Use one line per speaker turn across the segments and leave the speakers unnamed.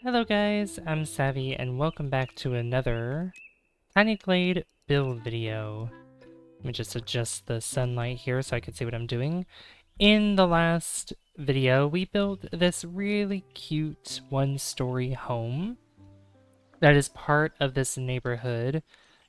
Hello guys, I'm Savvy and welcome back to another Tiny Glade build video. Let me just adjust the sunlight here so I can see what I'm doing. In the last video, we built this really cute one-story home that is part of this neighborhood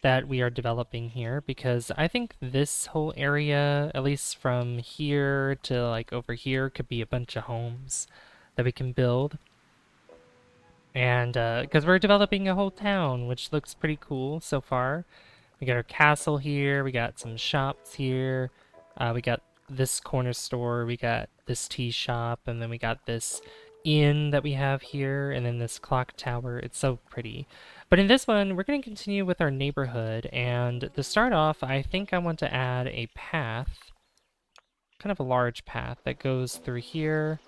that we are developing here because I think this whole area, at least from here to like over here, could be a bunch of homes that we can build. And because we're developing a whole town, which looks pretty cool so far. We got our castle here, we got some shops here, we got this corner store, we got this tea shop, and then we got this inn that we have here, and then this clock tower. It's so pretty. But in this one, we're going to continue with our neighborhood, and to start off, I think I want to add a path, kind of a large path that goes through here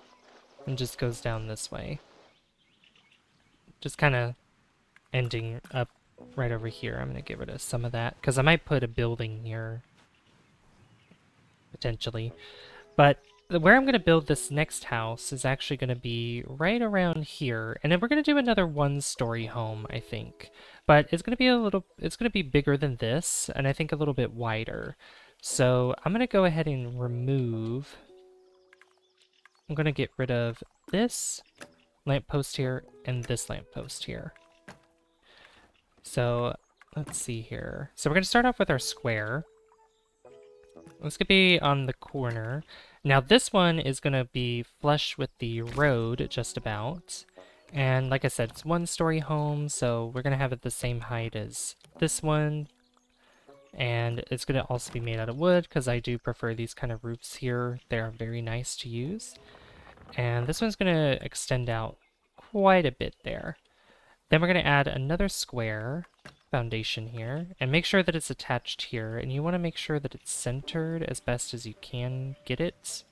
and just goes down this way. Just kind of ending up right over here. I'm going to get rid of some of that because I might put a building here potentially. But where I'm going to build this next house is actually going to be right around here. And then we're going to do another one-story home, I think. But it's going to be bigger than this, and I think a little bit wider. So I'm going to go ahead and I'm going to get rid of this lamppost here and this lamppost here. So let's see here. So we're going to start off with our square. This could be on the corner. Now this one is going to be flush with the road just about. And like I said, it's one-story home, so we're going to have it the same height as this one. And it's going to also be made out of wood because I do prefer these kind of roofs here. They are very nice to use. And this one's going to extend out quite a bit there. Then we're going to add another square foundation here and make sure that it's attached here, and you want to make sure that it's centered as best as you can get it.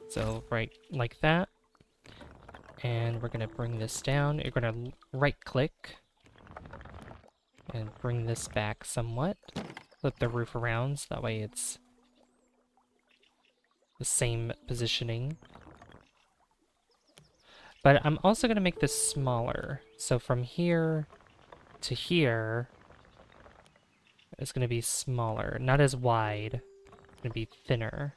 So right like that. And we're going to bring this down. You're going to right click and bring this back somewhat. Flip the roof around so that way it's the same positioning. But I'm also going to make this smaller. So from here to here is going to be smaller, not as wide. It's going to be thinner.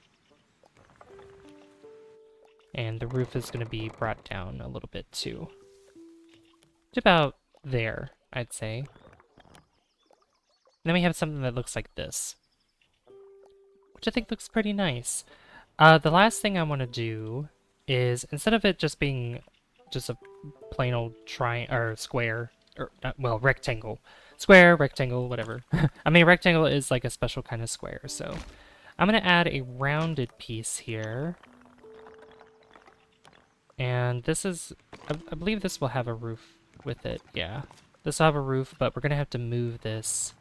And the roof is going to be brought down a little bit too. To about there, I'd say. And then we have something that looks like this, which I think looks pretty nice. The last thing I want to do is, instead of it just being just a plain old square, or well, rectangle. Square, rectangle, whatever. I mean, rectangle is like a special kind of square, so I'm going to add a rounded piece here. And this is, I believe this will have a roof with it, yeah. This will have a roof, but we're going to have to move this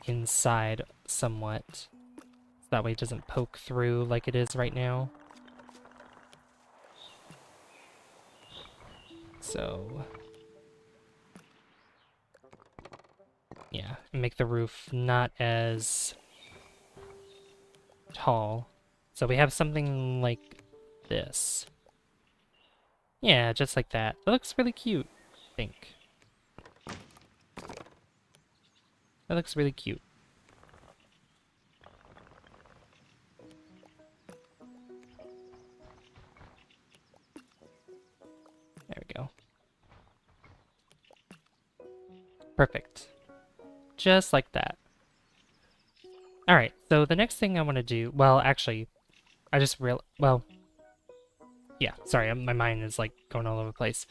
inside somewhat. So that way it doesn't poke through like it is right now. So, yeah, make the roof not as tall. So we have something like this. Yeah, just like that. That looks really cute, I think. That looks really cute. There we go. Perfect. Just like that. Alright, so the next thing I want to do... Well, actually, I just well... Yeah, sorry, my mind is like going all over the place.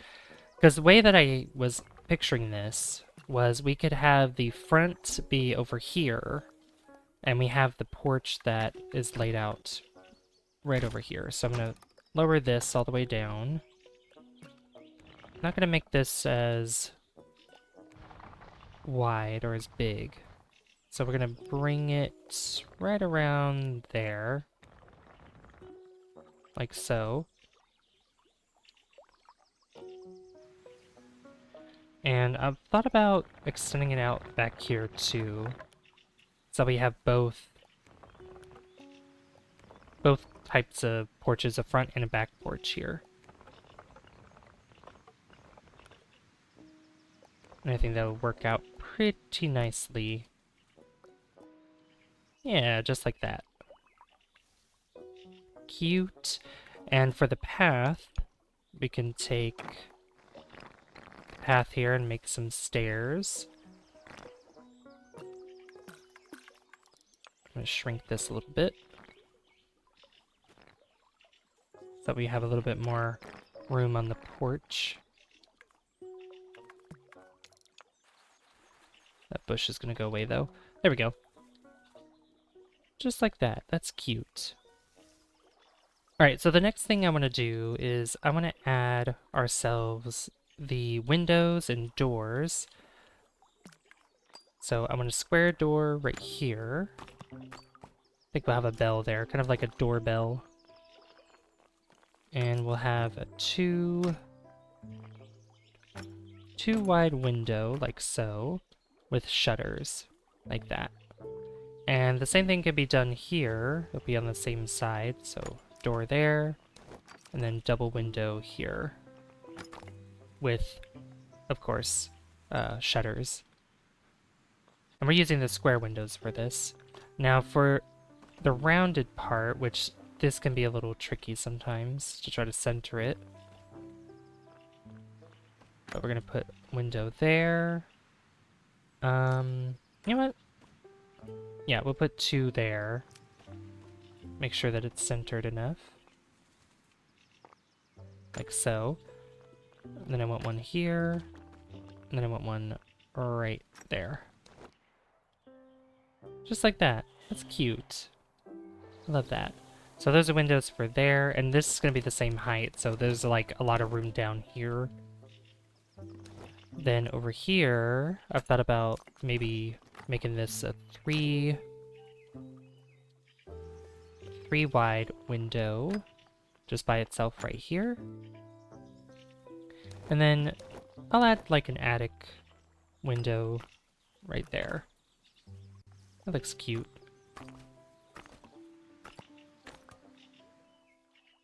Because the way that I was picturing this was we could have the front be over here, and we have the porch that is laid out right over here. So I'm going to lower this all the way down. I'm not going to make this as wide or as big. So we're going to bring it right around there, like so. And I've thought about extending it out back here too, so we have both types of porches, a front and a back porch here. And I think that'll work out pretty nicely. Yeah, just like that. Cute. And for the path, we can take the path here and make some stairs. I'm going to shrink this a little bit, so that we have a little bit more room on the porch. That bush is going to go away, though. There we go. Just like that. That's cute. Alright, so the next thing I want to do is I want to add ourselves the windows and doors. So I want a square door right here. I think we'll have a bell there, kind of like a doorbell. And we'll have a two wide window, like so, with shutters, like that. And the same thing can be done here. It'll be on the same side, so door there, and then double window here, with, of course, shutters. And we're using the square windows for this. Now for the rounded part, which this can be a little tricky sometimes to try to center it. But we're gonna put window there. You know what? Yeah, we'll put two there. Make sure that it's centered enough. Like so. And then I want one here. And then I want one right there. Just like that. That's cute. I love that. So those are windows for there, and this is going to be the same height, so there's like a lot of room down here. Then over here, I've thought about maybe making this a three wide window just by itself right here. And then I'll add like an attic window right there. That looks cute.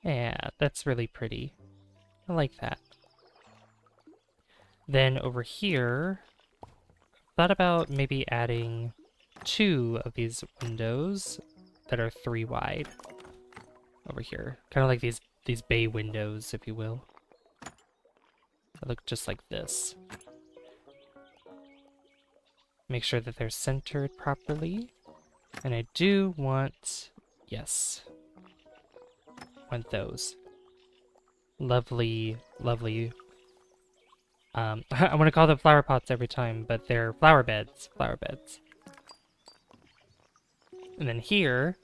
Yeah, that's really pretty. I like that. Then over here, thought about maybe adding two of these windows that are 3 wide over here. Kind of like these bay windows, if you will. That look just like this. Make sure that they're centered properly. And I do want, yes, want those. Lovely, lovely. I want to call them flower pots every time, but they're flower beds. Flower beds. And then here,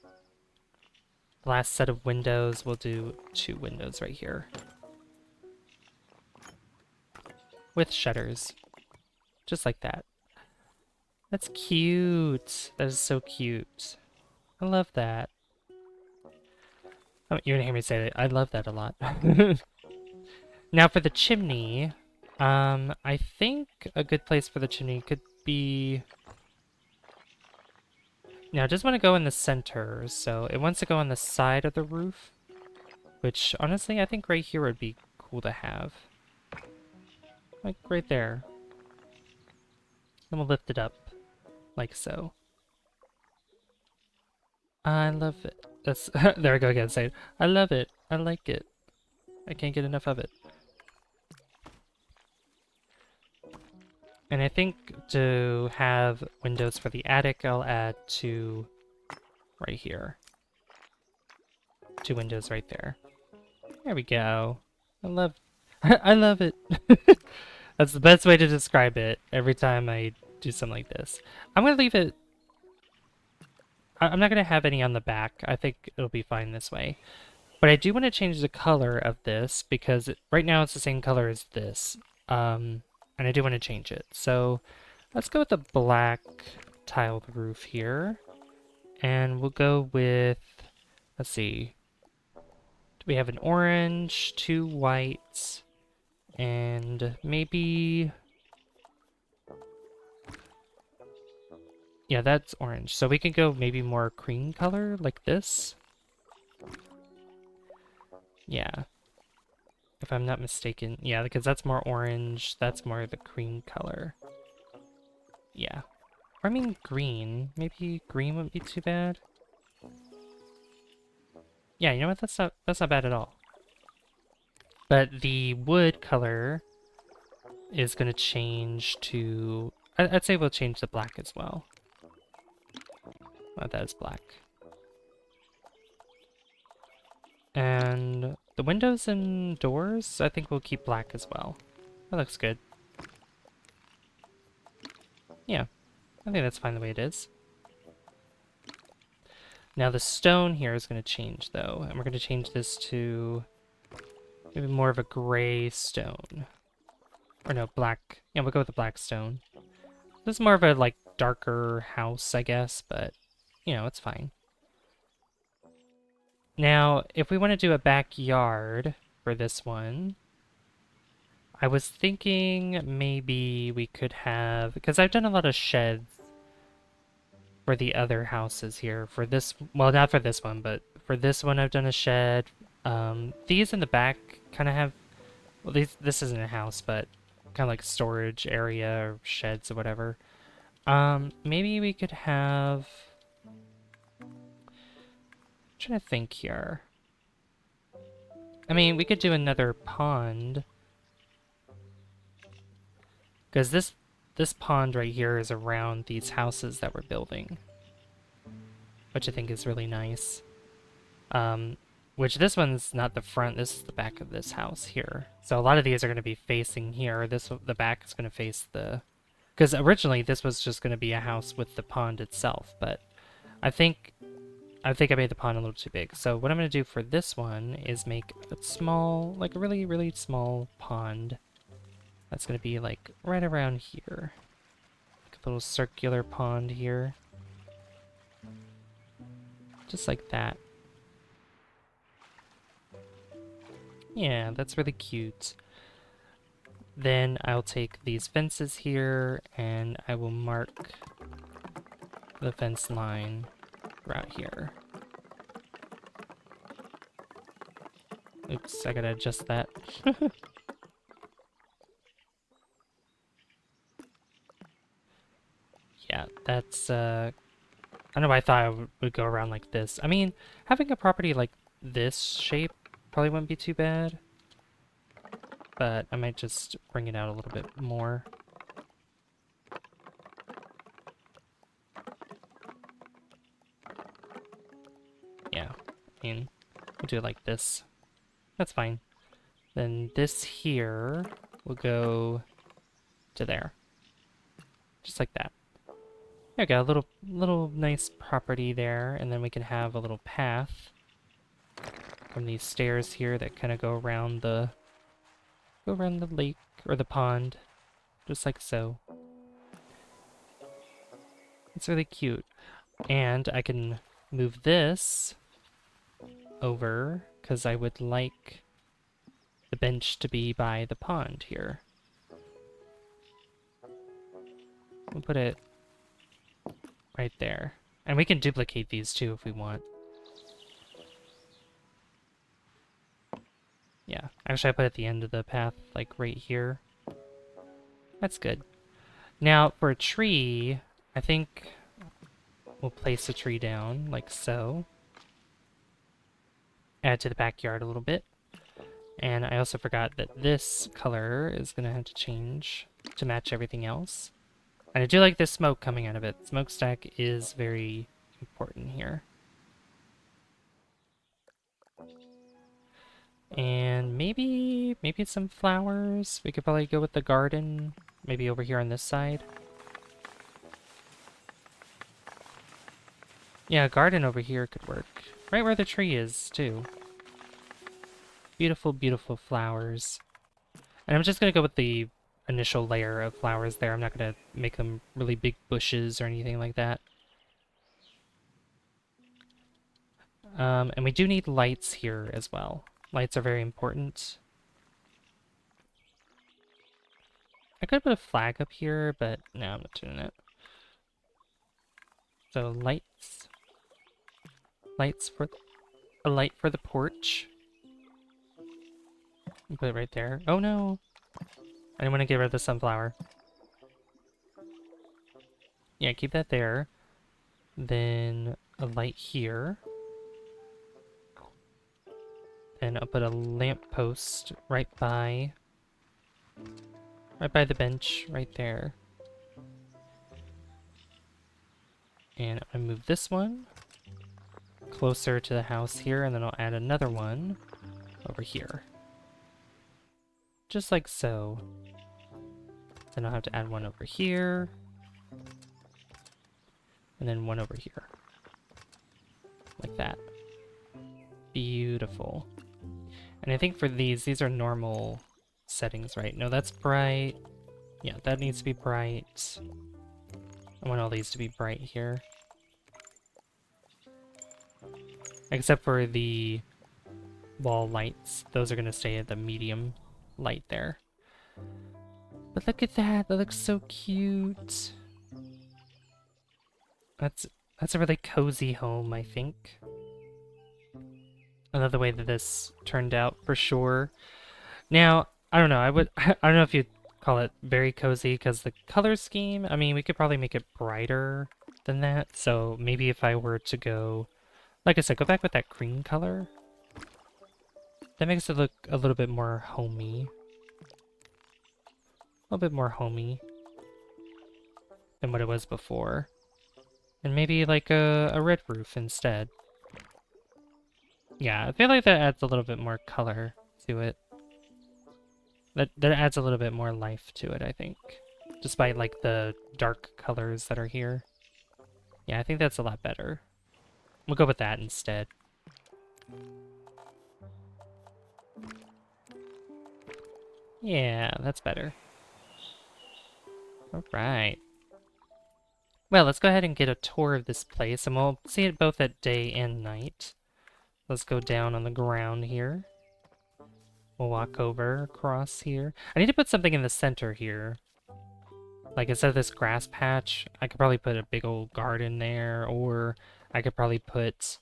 the last set of windows, we'll do 2 windows right here. With shutters. Just like that. That's cute. That is so cute. I love that. Oh, you're gonna hear me say that. I love that a lot. Now for the chimney, I think a good place for the chimney could be... Now, I just want to go in the center, so it wants to go on the side of the roof, which, honestly, I think right here would be cool to have. Like, right there. Then we'll lift it up, like so. I love it. That's there I go again, saying, I love it. I like it. I can't get enough of it. And I think to have windows for the attic, I'll add 2 right here. 2 windows right there. There we go. I love I love it. That's the best way to describe it every time I do something like this. I'm gonna leave it... I'm not gonna have any on the back. I think it'll be fine this way. But I do want to change the color of this because right now it's the same color as this. And I do want to change it. So let's go with the black tiled roof here. And we'll go with, let's see. Do we have an orange, 2 whites, and maybe... Yeah, that's orange. So we can go maybe more cream color, like this. Yeah. If I'm not mistaken. Yeah, because that's more orange. That's more the cream color. Yeah. Or I mean green. Maybe green wouldn't be too bad. Yeah, you know what? That's not bad at all. But the wood color is going to change to... I'd say we'll change the black as well. That is black. And the windows and doors, I think we'll keep black as well. That looks good. Yeah, I think that's fine the way it is. Now the stone here is going to change though, and we're going to change this to maybe more of a gray stone. Or no, black. Yeah, we'll go with the black stone. This is more of a like darker house, I guess, but you know, it's fine. Now, if we want to do a backyard for this one, I was thinking maybe we could have, because I've done a lot of sheds for the other houses here. For this, well, not for this one, but for this one I've done a shed. These in the back kind of have, well, this isn't a house, but kind of like storage area or sheds or whatever. Maybe we could have, I'm trying to think here. I mean, we could do another pond. Because this pond right here is around these houses that we're building. Which I think is really nice. Which this one's not the front, this is the back of this house here. So a lot of these are going to be facing here. The back is going to face the... Because originally this was just going to be a house with the pond itself, but I think I made the pond a little too big. So what I'm going to do for this one is make a small, like a really, really small pond. That's going to be like right around here. Like a little circular pond here. Just like that. Yeah, that's really cute. Then I'll take these fences here and I will mark the fence line right here. Oops, I gotta adjust that. Yeah, that's, I don't know why I thought I would go around like this. I mean, having a property like this shape probably wouldn't be too bad. But I might just bring it out a little bit more. Yeah, I mean, we'll do it like this. That's fine. Then this here will go to there. Just like that. There we go, a little nice property there, and then we can have a little path from these stairs here that kind of go around the lake or the pond, just like so. It's really cute. And I can move this over because I would like the bench to be by the pond here. We'll put it right there. And we can duplicate these too if we want. Yeah, actually I put it at the end of the path, like right here. That's good. Now for a tree, I think we'll place a tree down like so. Add to the backyard a little bit. And I also forgot that this color is going to have to change to match everything else. And I do like this smoke coming out of it. Smokestack is very important here. And maybe some flowers. We could probably go with the garden, maybe over here on this side. Yeah, a garden over here could work. Right where the tree is, too. Beautiful, beautiful flowers. And I'm just going to go with the initial layer of flowers there. I'm not going to make them really big bushes or anything like that. And we do need lights here as well. Lights are very important. I could put a flag up here, but no, I'm not doing it. So lights. Lights for... A light for the porch. Put it right there. Oh no! I didn't want to get rid of the sunflower. Yeah, keep that there. Then a light here. And I'll put a lamppost right by the bench, right there. And I'm gonna move this one closer to the house here, and then I'll add another one over here. Just like so. Then I'll have to add one over here. And then one over here. Like that. Beautiful. And I think for these are normal settings, right? No, that's bright. Yeah, that needs to be bright. I want all these to be bright here. Except for the wall lights. Those are going to stay at the medium light there. But look at that. That looks so cute. That's a really cozy home, I think. I love the way that this turned out for sure. Now, I don't know. I don't know if you'd call it very cozy because the color scheme, I mean, we could probably make it brighter than that. So maybe if I were to go, like I said, go back with that cream color. That makes it look a little bit more homey. A little bit more homey than what it was before. And maybe like a red roof instead. Yeah, I feel like that adds a little bit more color to it. That adds a little bit more life to it, I think. Despite like the dark colors that are here. Yeah, I think that's a lot better. We'll go with that instead. Yeah, that's better. Alright. Well, let's go ahead and get a tour of this place, and we'll see it both at day and night. Let's go down on the ground here. We'll walk over across here. I need to put something in the center here. Like instead of this grass patch, I could probably put a big old garden there, or I could probably put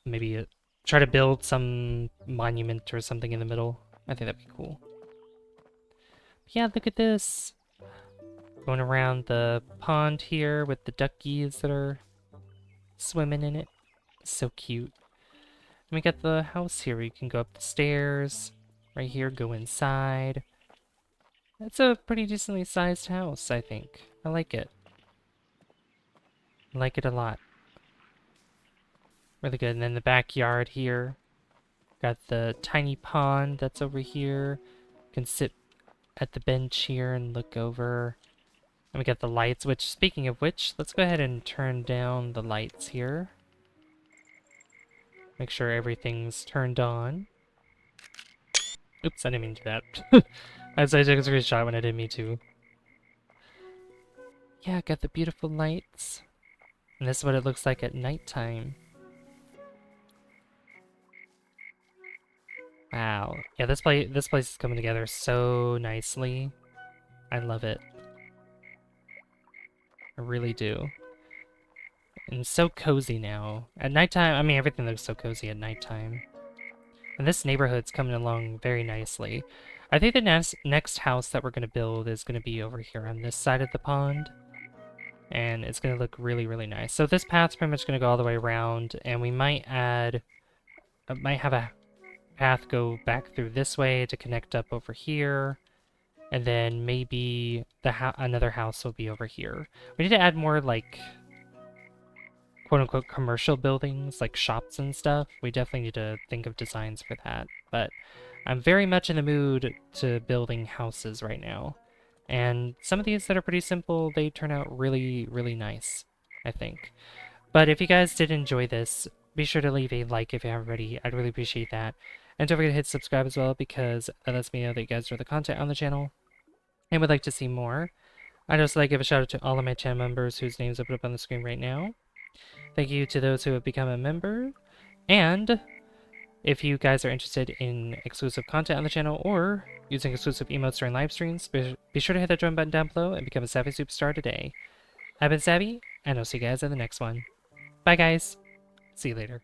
maybe try to build some monument or something in the middle. I think that'd be cool. Yeah, look at this. Going around the pond here with the duckies that are swimming in it. So cute. And we got the house here where you can go up the stairs. Right here, go inside. That's a pretty decently sized house, I think. I like it. I like it a lot. Really good. And then the backyard here. Got the tiny pond that's over here. You can sit at the bench here and look over. And we got the lights, which, speaking of which, let's go ahead and turn down the lights here. Make sure everything's turned on. Oops, I didn't mean to do that. I took a screenshot when I didn't mean to. Yeah, got the beautiful lights. And this is what it looks like at nighttime. Wow. Yeah, this place is coming together so nicely. I love it. I really do. And so cozy now. At nighttime, I mean, everything looks so cozy at nighttime. And this neighborhood's coming along very nicely. I think the next house that we're going to build is going to be over here on this side of the pond. And it's going to look really, really nice. So this path's pretty much going to go all the way around, and we might add... might have a path go back through this way to connect up over here. And then maybe another house will be over here. We need to add more, like, quote-unquote commercial buildings, like shops and stuff. We definitely need to think of designs for that. But I'm very much in the mood to building houses right now. And some of these that are pretty simple, they turn out really, really nice, I think. But if you guys did enjoy this, be sure to leave a like if you haven't already. I'd really appreciate that. And don't forget to hit subscribe as well, because that lets me know that you guys enjoy the content on the channel and would like to see more. I'd also like to give a shout out to all of my channel members whose names I put up on the screen right now. Thank you to those who have become a member. And if you guys are interested in exclusive content on the channel or using exclusive emotes during live streams, be sure to hit that join button down below and become a Savvy Superstar today. I've been Savvy, and I'll see you guys in the next one. Bye guys. See you later.